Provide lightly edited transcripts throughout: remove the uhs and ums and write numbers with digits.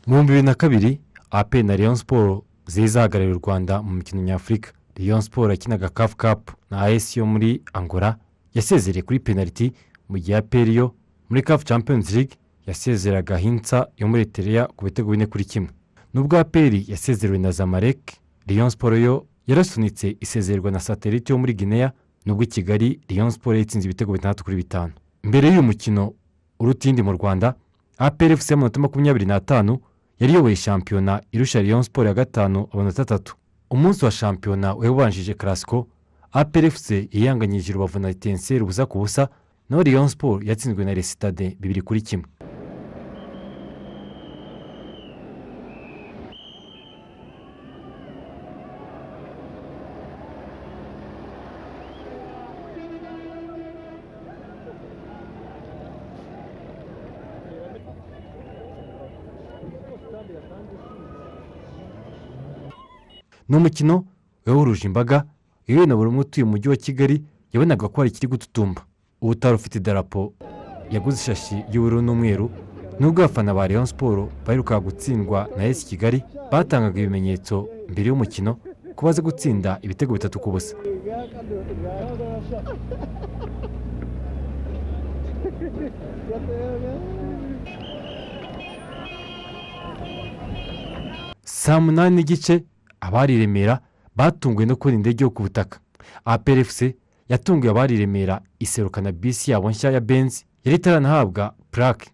Mu 2002 APR na Rayon Sport zizahagararira u Rwanda mu mikino nyafurika. Rayon Sport yakinaga CAF Cup na AS yo muri Angola yasezereye kuri penalty, mu gihe APR yo muri CAF Champions League yasezeraga Hintsa yo muri Eritrea ku bitego 4-1. Nubwo APR yasezerewe na Zamalek, Rayon Sport yo yarasunitse isezererwa na Satellite yo muri Guinea, nubwo i Kigali Rayon Sport yatsinze ibitego 6-5. Mbere y'uyu mukino urutindi mu Rwanda, APR FC mu 25 yari yoboye shampiyona irusha Rayon Sport ya gatanu amanota 3. Umunsi wa shampiyona webanjije Classico, APR FC yanganyije Rubavu na Etincelle ubusa ku busa, naho Rayon Sport yatsinzwe na Stade 2-1. Ni umukino wahuruje imbaga yewe na buri umwe utuye mu mujyi wa Kigali yabonaga ko hari ikiri gututumba. Ubutari ufite idarapo yaguze ishashi y'ubururu n'umweru, nubwo abafana ba Rayon Sport baheruka gutsindwa na AS Kigali batangaga ibimenyetso mbere y'umukino ko baza gutsinda ibitego 3-0. Saa 8:30 abari Remera batunguwe no kubona indege yo ku butaka. APR FC yatunguye abari Remera iserukana bisi yabo nshya ya Benz yari itaranahabwa plaque.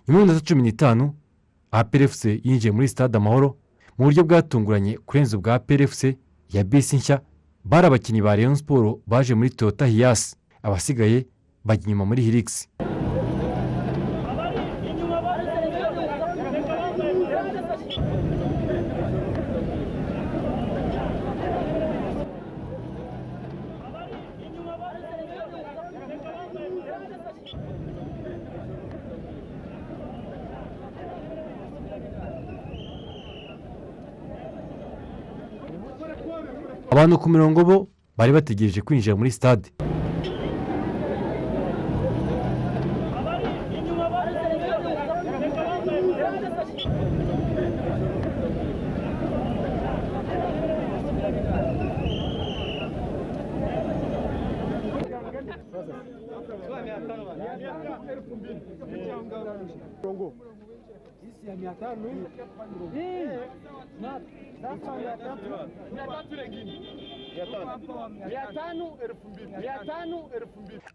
Nyuma y'umunota 15 APR FC yinjiye muri Stade Amahoro mu buryo bwatunguranye kurenza ubwa APR FC ya bisi nshya. Bari abakinnyi ba Rayon Sport baje muri Toyota Hiace, abasigaye bajya inyuma muri Hilux. Abantu ku mirongo bo bari bategereje kwinjira muri stade.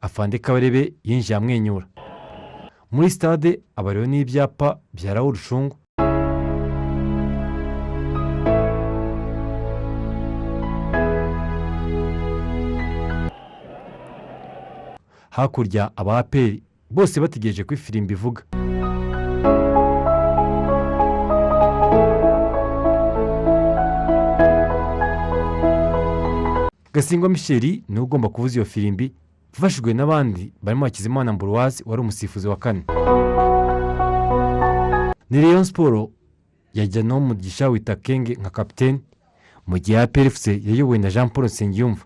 Afande Kabarebe yinjiye amwenyura muri stade, abariho n'ibyapa bya Raoul Shungu. Hakurya aba APR bose bategereje ko ifirimbi ivuga. Gasingwa Michel ni ugomba kuvuza iyo firimbi, ufashijwe n'abandi barimo Hakizimana Ambroise wari umusifuzi wa 4. Ni Rayon Sport yajyana Mugisha Witakenge nka kapiteni, mu gihe APR FC yayobowe na Jean Paul Nsengiyumva.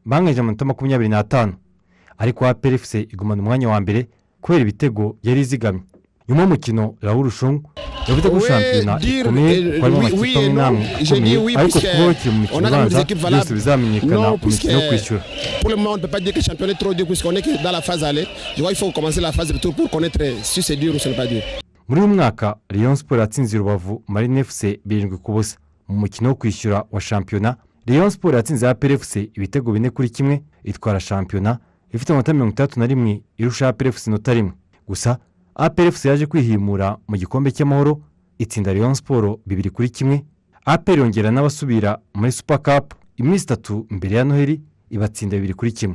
banganyije amanota 25 ariko APR FC igumana umwanya wa mbere kubera ibitego yari izigamye. Nyuma y'umukino Raoul Rushungu yavuze ko shampiyona ikomeye ko harimo amakipe amwe n'amwe akomeye ariko kuba bakiri mu mikino ibanza byose bizamenyekana mu mikino yo kwishyura. Pour le moment, on ne peut pas dire que le championnat est trop dur puisqu'on est que dans la phase aller. Je crois qu'il faut commencer la phase retour pour connaître si c'est dur ou ce n'est pas dur. Muri uyu mwaka Rayon Sport yatsinze Rubavu Marine FC 7-0 mu mukino wo kwishyura wa shampiyona. Rayon Sport yatsinze APR FC ibitego 4-1 itwara shampiyona ifite amanota 61 irusha APR FC inota 1. Gusa APR FC yaje kwihimura mu gikombe cy'amahoro itsinda Rayon Sport 2-1. APR yongera n'abasubira muri Super Cup iminsi 3 mbere ya Noheli ibatsinda 2-1.